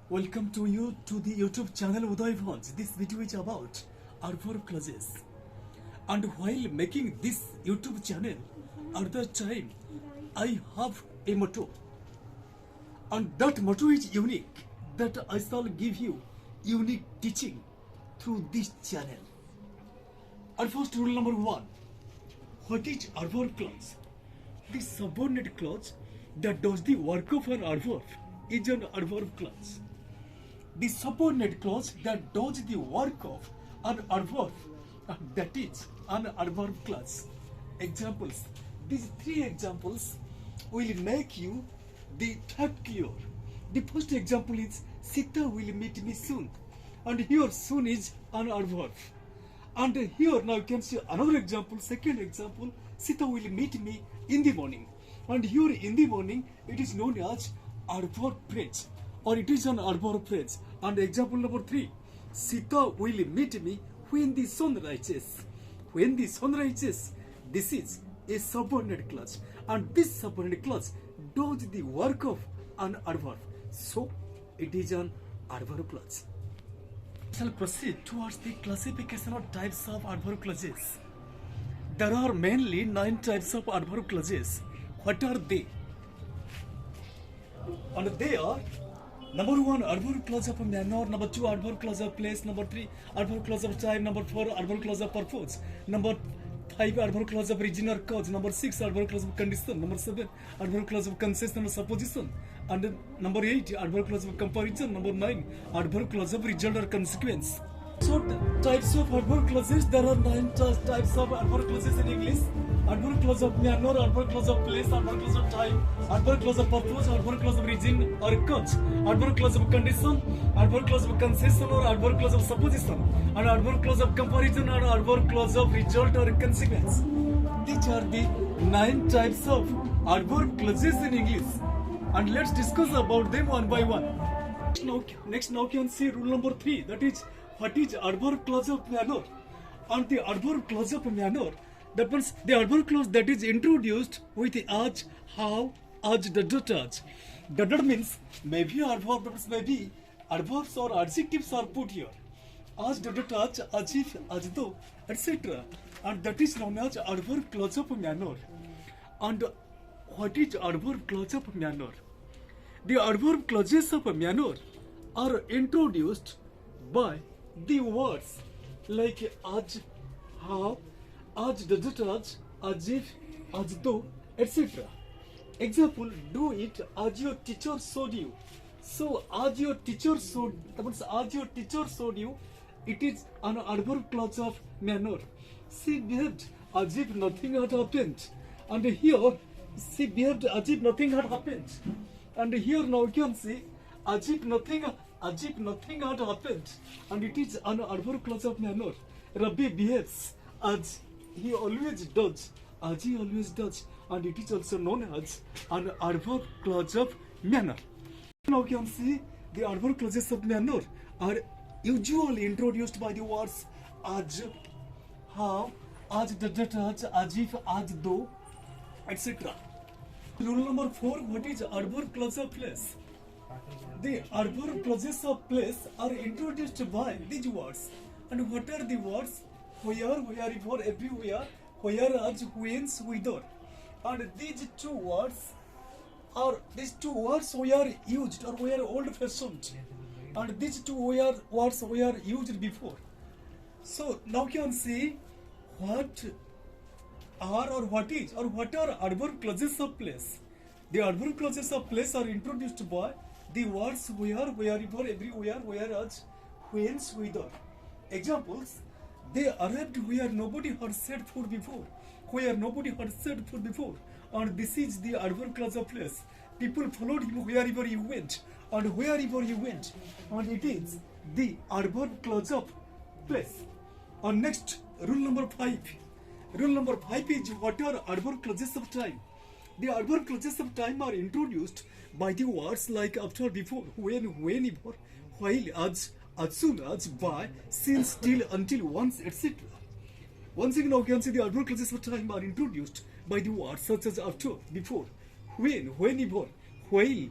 Welcome to you to the YouTube channel udaya-bhanja. This video is about adverb clauses. And while making this YouTube channel, at the time I have a motto. And that motto is unique, that I shall give you unique teaching through this channel. And first rule number 1. What is adverb clause? The subordinate clause that does the work of an adverb is an adverb clause. The subordinate clause that does the work of an adverb, that is an adverb clause. Examples. These 3 examples will make you the fact clear. The first example is Sita will meet me soon, and here soon is an adverb. And here now you can see another example, second example, Sita will meet me in the morning. And here in the morning it is known as adverb phrase, or it is an adverb phrase. And example number 3, Sita will meet me when the sun rises. When the sun rises, this is a subordinate clause, and this subordinate clause does the work of an adverb, so it is an adverb clause. We shall proceed towards the classification of types of adverb clauses. There are mainly 9 types of adverb clauses. What are they? And they are: number 1, adverb clause of manner; number 2, adverb clause of place; number 3, adverb clause of time; number 4, adverb clause of purpose; number 5, adverb clause of region or cause; number 6, adverb clause of condition; number 7, adverb clause of concession or supposition; and number 8, adverb clause of comparison; number 9, adverb clause of result or consequence. So types of adverb clauses, there are 9 types of adverb clauses in English: adverb clause of manner, adverb clause of place, adverb clause of time, adverb clause of purpose, adverb clause of region or cause, adverb clause of condition, adverb clause of concession or adverb clause of supposition, and adverb clause of comparison or adverb clause of result or consequence. These are the 9 types of adverb clauses in English, and let's discuss about them one by one. Next now you can see rule number 3, that is, what is adverb clause of manner? And the adverb clause of manner, that means the adverb clause that is introduced with as, how, as, as. That means maybe adverbs or adjectives are put here. As, as if, as though, etc. And that is known as adverb clause of manner. And what is adverb clause of manner? The adverb clauses of manner are introduced by the words like as, how, as, as if, as though, etc. Example: do it as your teacher showed you. So as your teacher showed, that means as your teacher showed you, it is an adverb clause of manner. She behaved as if nothing had happened, and here she behaved as if nothing had happened. And here now you can see as if nothing had happened, and it is an adverb clause of manner. Rabi behaves as he always does, as he always does, and it is also known as an adverb clause of manner. Now you can see the adverb clauses of manner are usually introduced by the words as, how, as, as if, as though, etc. Rule number 4, what is adverb clause of place? The adverb clauses of place are introduced by these words. And what are the words? Where, wherever, everywhere, whereas, whence, whither. And these two words were used or were old-fashioned. And these two words were used before. So now you can see what are or what is or what are adverb clauses of place. The adverb clauses of place are introduced by the words where, wherever, everywhere, whereas, whence, whither. Examples: they arrived where nobody had said food before. Where nobody had said food before. And this is the adverb clause of place. People followed him wherever he went, and wherever he went. And it is the adverb clause of place. And next, rule number 5. Rule number 5 is what are adverb clauses of time? The adverb clauses of time are introduced by the words like after, before, when, whenever, while, as soon as, by, since, till, until, once, etc. Once again, now you can see the adverb clauses of time are introduced by the words such as after, before, when, whenever, while,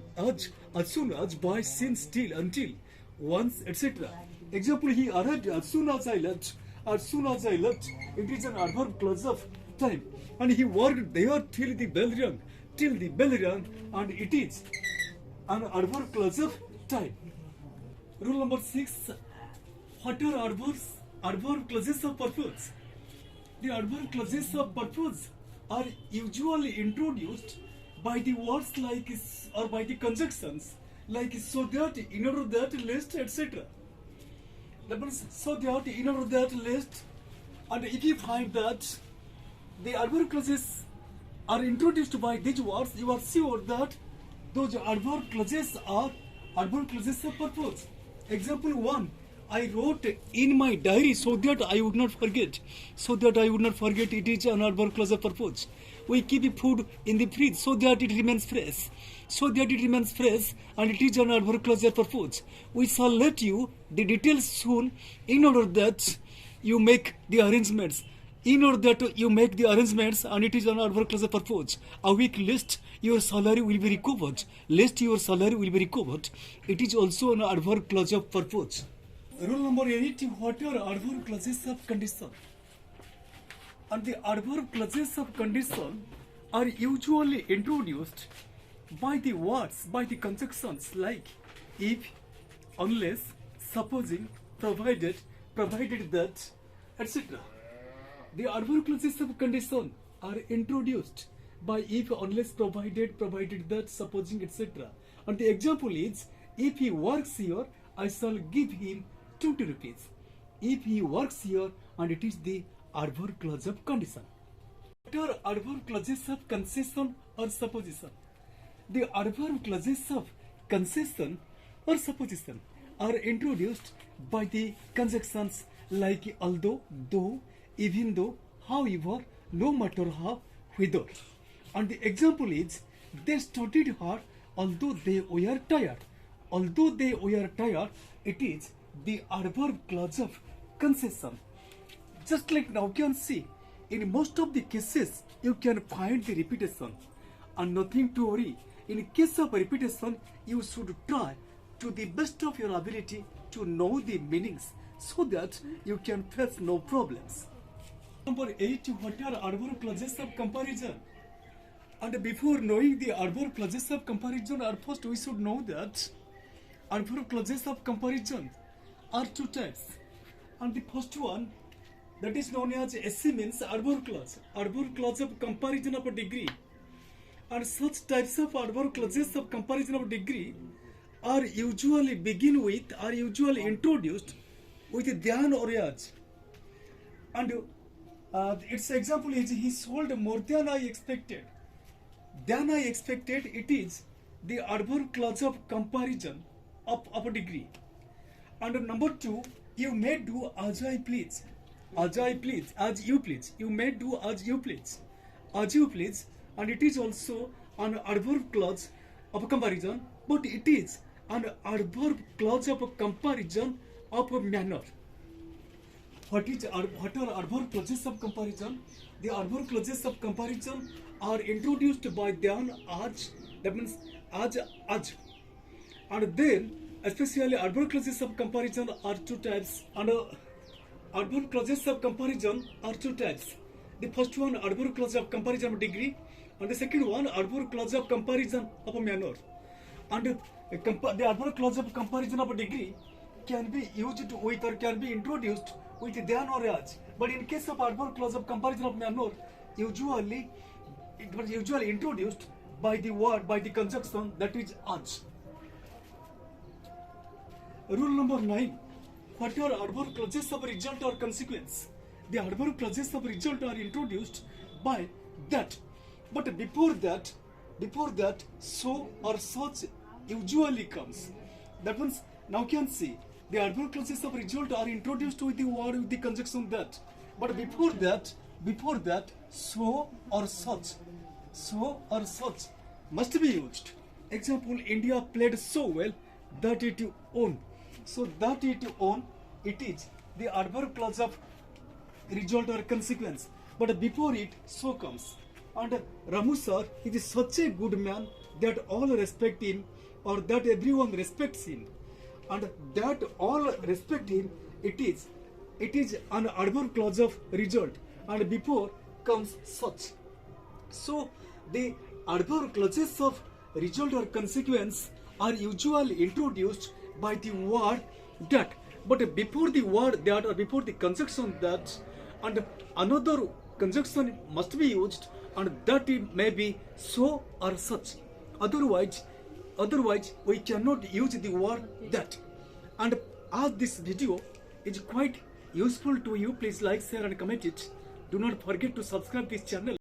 as soon as, by, since, till, until, once, etc. Example, he arrived as soon as I left. As soon as I left, it is an adverb clause of time. And he worked there till the bell rang. Till the bell rang, and it is an adverb clause of time. Rule number 6. What are adverb clauses of purpose? The adverb clauses of purpose are usually introduced by the words like or by the conjunctions like so that, in order that, lest, etc. That means so that, in order that, lest. And if you find that the adverb clauses are introduced by these words, you are sure that those adverb clauses are adverb clauses of purpose. Example 1. I wrote in my diary so that I would not forget. So that I would not forget, it is an adverb clause of purpose. We keep food in the fridge so that it remains fresh. So that it remains fresh, and it is an adverb clause of purpose. We shall let you the details soon, in order that you make the arrangements. In order that you make the arrangements, and it is an adverb clause of purpose. A week lest your salary will be recovered. Lest your salary will be recovered. It is also an adverb clause of purpose. Rule number 8. What are adverb clauses of condition? And the adverb clauses of condition are usually introduced by the words, by the conjunctions like if, unless, supposing, provided that, etc. The adverb clauses of condition are introduced by if, unless, provided that, supposing, etc. And the example is, if he works here, I shall give him 20 rupees. If he works here, and it is the adverb clause of condition. What are adverb clauses of concession or supposition? The adverb clauses of concession or supposition are introduced by the conjunctions like although, though, even though, however, no matter how, whether. And the example is, they studied hard although they were tired. Although they were tired, it is the adverb clause of concession. Just like now you can see, in most of the cases, you can find the repetition. And nothing to worry. In case of repetition, you should try to the best of your ability to know the meanings so that you can face no problems. Number 8. What are adverb clauses of comparison? And before knowing the adverb clauses of comparison, first we should know that adverb clauses of comparison are two types. And the first one, that is known as SC, means adverb clause of comparison of a degree. And such types of adverb clauses of comparison of degree are usually introduced with than or as. And its example is, he sold more than I expected. Than I expected, it is the adverb clause of comparison of a degree. And number 2, you may do as I please. As I please, as you please. You may do as you please. As you please. And it is also an adverb clause of comparison, but it is an adverb clause of comparison of a manner. What are adverb clauses of comparison? The adverb clauses of comparison are introduced by than, as, that means as. And then, especially adverb clauses of comparison are two types. And adverb clauses of comparison are two types. The first one, adverb clause of comparison of degree, and the second one, adverb clause of comparison of a manner. And the adverb clause of comparison of a degree can be used with or can be introduced with than or as. But in case of adverb clause of comparison of manner, usually it was usually introduced by the word, by the conjunction, that is as. Rule number 9. What are adverb clauses of result or consequence? The adverb clauses of result are introduced by that. But before that, so or such usually comes. That means now you can see the adverb clauses of result are introduced with the word with the conjunction that. But before that, so or such must be used. Example, India played so well that it won. So that it won, it is the adverb clause of result or consequence. But before it, so comes. And Ramu sir is such a good man that all respect him or that everyone respects him. And that all respect him, it is an adverb clause of result, and before comes such. So the adverb clauses of result or consequence are usually introduced by the word that, but before the word that or before the conjunction that, and another conjunction must be used, and that it may be so or such. Otherwise we cannot use the word that. And as this video is quite useful to you, please like, share and comment it. Do not forget to subscribe this channel.